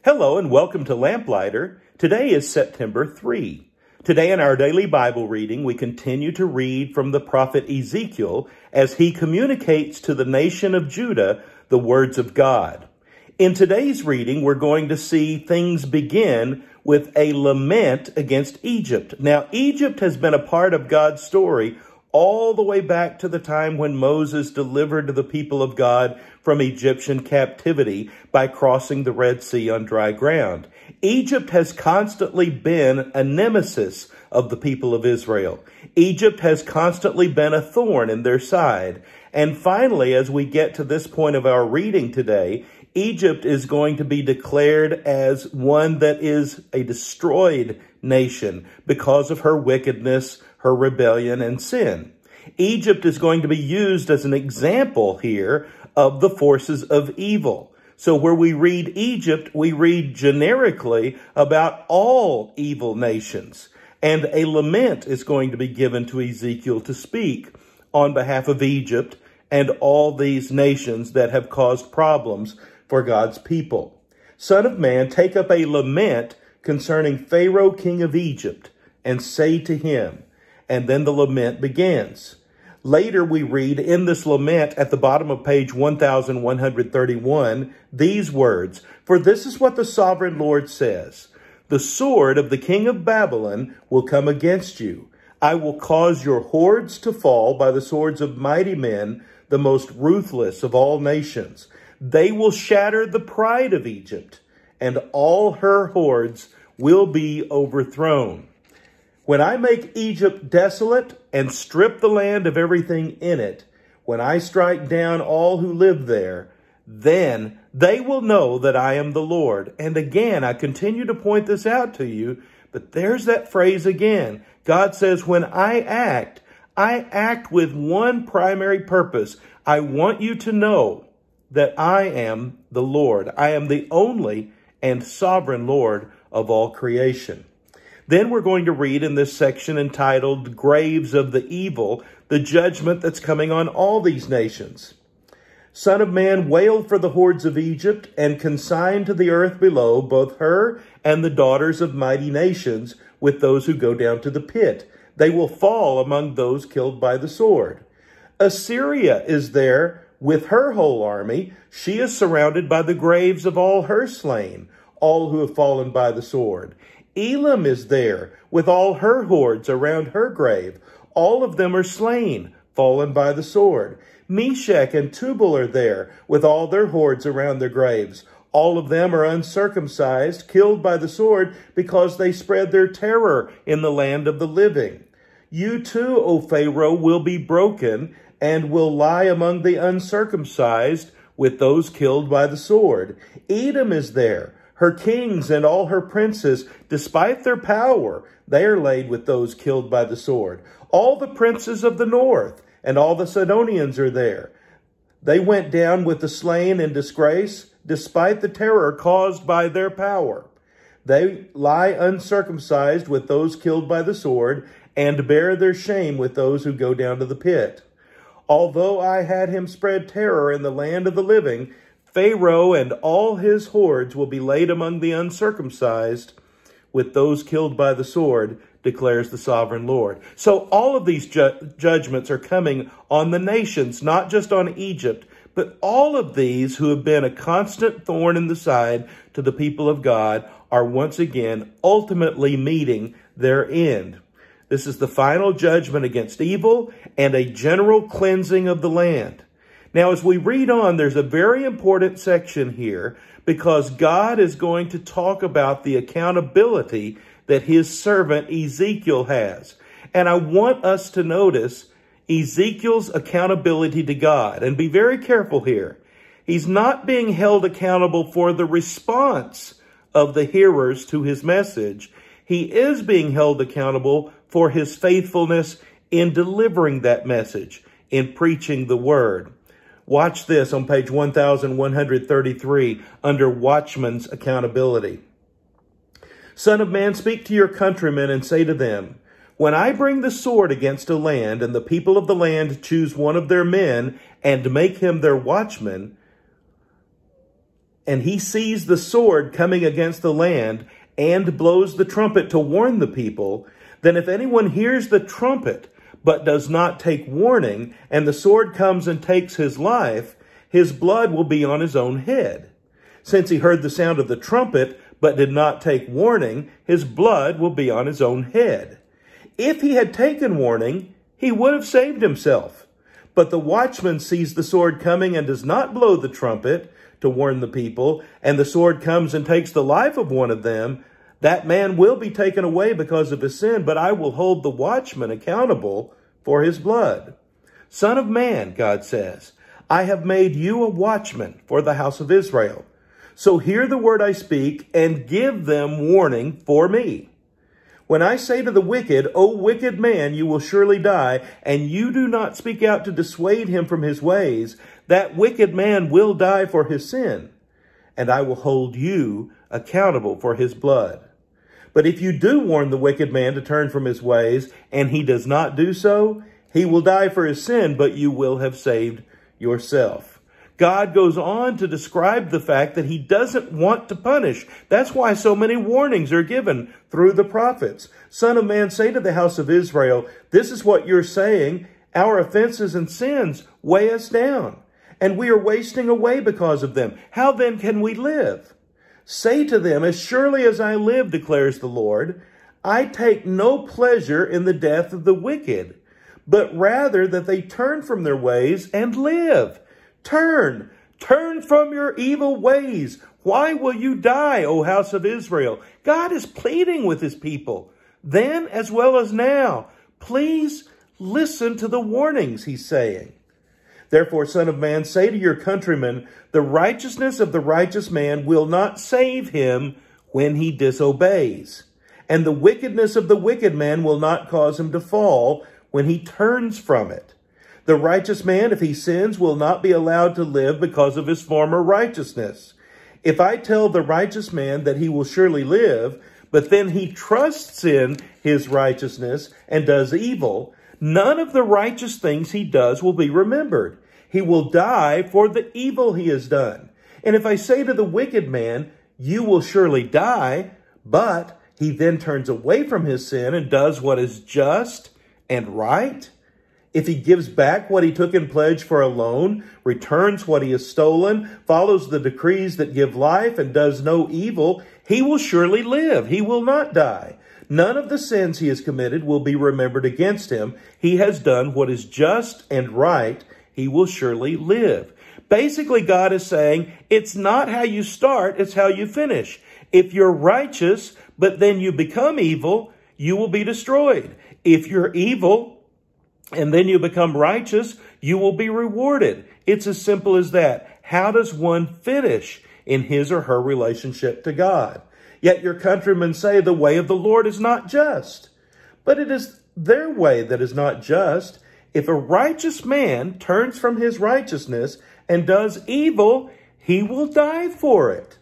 Hello and welcome to Lamplighter. Today is September 3. Today in our daily Bible reading, we continue to read from the prophet Ezekiel as he communicates to the nation of Judah the words of God. In today's reading, we're going to see things begin with a lament against Egypt. Now, Egypt has been a part of God's story all the way back to the time when Moses delivered the people of God from Egyptian captivity by crossing the Red Sea on dry ground. Egypt has constantly been a nemesis of the people of Israel. Egypt has constantly been a thorn in their side. And finally, as we get to this point of our reading today, Egypt is going to be declared as one that is a destroyed nation because of her wickedness, her rebellion, and sin. Egypt is going to be used as an example here of the forces of evil. So where we read Egypt, we read generically about all evil nations. And a lament is going to be given to Ezekiel to speak on behalf of Egypt and all these nations that have caused problems for God's people. Son of man, take up a lament concerning Pharaoh, king of Egypt, and say to him, and then the lament begins. Later we read in this lament at the bottom of page 1131 these words, "For this is what the sovereign Lord says, the sword of the king of Babylon will come against you. I will cause your hordes to fall by the swords of mighty men, the most ruthless of all nations. They will shatter the pride of Egypt, and all her hordes will be overthrown. When I make Egypt desolate and strip the land of everything in it, when I strike down all who live there, then they will know that I am the Lord." And again, I continue to point this out to you, but there's that phrase again. God says, when I act with one primary purpose. I want you to know that I am the Lord. I am the only and sovereign Lord of all creation. Then we're going to read in this section entitled Graves of the Evil, the judgment that's coming on all these nations. "Son of man, wail for the hordes of Egypt and consign to the earth below both her and the daughters of mighty nations with those who go down to the pit. They will fall among those killed by the sword. Assyria is there with her whole army. She is surrounded by the graves of all her slain, all who have fallen by the sword. Elam is there with all her hordes around her grave. All of them are slain, fallen by the sword. Meshech and Tubal are there with all their hordes around their graves. All of them are uncircumcised, killed by the sword because they spread their terror in the land of the living. You too, O Pharaoh, will be broken and will lie among the uncircumcised with those killed by the sword. Edom is there. Her kings and all her princes, despite their power, they are laid with those killed by the sword. All the princes of the north and all the Sidonians are there. They went down with the slain in disgrace, despite the terror caused by their power. They lie uncircumcised with those killed by the sword and bear their shame with those who go down to the pit. Although I had him spread terror in the land of the living, Pharaoh and all his hordes will be laid among the uncircumcised with those killed by the sword, declares the sovereign Lord." So all of these judgments are coming on the nations, not just on Egypt, but all of these who have been a constant thorn in the side to the people of God are once again ultimately meeting their end. This is the final judgment against evil and a general cleansing of the land. Now, as we read on, there's a very important section here because God is going to talk about the accountability that his servant Ezekiel has. And I want us to notice Ezekiel's accountability to God. And be very careful here. He's not being held accountable for the response of the hearers to his message. He is being held accountable for his faithfulness in delivering that message, in preaching the word. Watch this on page 1133 under Watchman's Accountability. "Son of man, speak to your countrymen and say to them, when I bring the sword against a land and the people of the land choose one of their men and make him their watchman, and he sees the sword coming against the land and blows the trumpet to warn the people, then if anyone hears the trumpet but does not take warning, and the sword comes and takes his life, his blood will be on his own head. Since he heard the sound of the trumpet but did not take warning, his blood will be on his own head. If he had taken warning, he would have saved himself. But the watchman sees the sword coming and does not blow the trumpet to warn the people, and the sword comes and takes the life of one of them. That man will be taken away because of his sin, but I will hold the watchman accountable for his blood. Son of man, God says, I have made you a watchman for the house of Israel. So hear the word I speak and give them warning for me. When I say to the wicked, O wicked man, you will surely die, and you do not speak out to dissuade him from his ways, that wicked man will die for his sin, and I will hold you accountable for his blood. But if you do warn the wicked man to turn from his ways, and he does not do so, he will die for his sin, but you will have saved yourself. God goes on to describe the fact that he doesn't want to punish. That's why so many warnings are given through the prophets. Son of man, say to the house of Israel, this is what you're saying. Our offenses and sins weigh us down, and we are wasting away because of them. How then can we live? Say to them, as surely as I live, declares the Lord, I take no pleasure in the death of the wicked, but rather that they turn from their ways and live. Turn from your evil ways. Why will you die, O house of Israel? God is pleading with his people, then as well as now. Please listen to the warnings he's saying. Therefore, son of man, say to your countrymen, the righteousness of the righteous man will not save him when he disobeys, and the wickedness of the wicked man will not cause him to fall when he turns from it. The righteous man, if he sins, will not be allowed to live because of his former righteousness. If I tell the righteous man that he will surely live, but then he trusts in his righteousness and does evil, none of the righteous things he does will be remembered. He will die for the evil he has done. And if I say to the wicked man, you will surely die, but he then turns away from his sin and does what is just and right, if he gives back what he took in pledge for a loan, returns what he has stolen, follows the decrees that give life, and does no evil, he will surely live. He will not die. None of the sins he has committed will be remembered against him. He has done what is just and right. He will surely live. Basically, God is saying, it's not how you start, it's how you finish. If you're righteous, but then you become evil, you will be destroyed. If you're evil, and then you become righteous, you will be rewarded. It's as simple as that. How does one finish in his or her relationship to God? Yet your countrymen say the way of the Lord is not just. But it is their way that is not just. If a righteous man turns from his righteousness and does evil, he will die for it.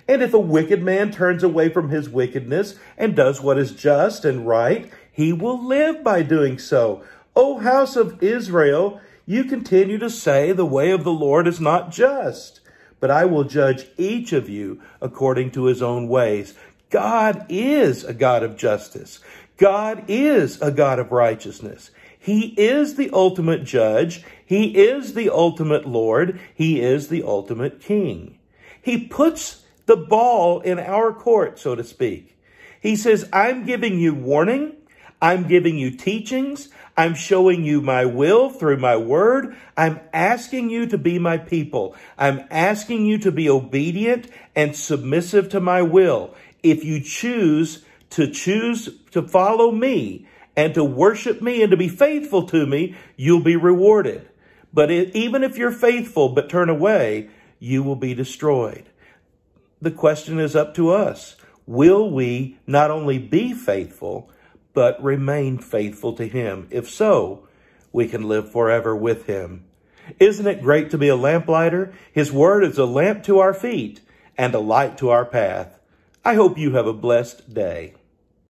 And if a wicked man turns away from his wickedness and does what is just and right, he will live by doing so. O house of Israel, you continue to say the way of the Lord is not just, but I will judge each of you according to his own ways. God is a God of justice. God is a God of righteousness. He is the ultimate judge. He is the ultimate Lord. He is the ultimate King. He puts the ball in our court, so to speak. He says, I'm giving you warning. I'm giving you teachings. I'm showing you my will through my word. I'm asking you to be my people. I'm asking you to be obedient and submissive to my will. If you choose to follow me and to worship me and to be faithful to me, you'll be rewarded. But even if you're faithful but turn away, you will be destroyed. The question is up to us. Will we not only be faithful, but remain faithful to him? If so, we can live forever with him. Isn't it great to be a lamplighter? His word is a lamp to our feet and a light to our path. I hope you have a blessed day.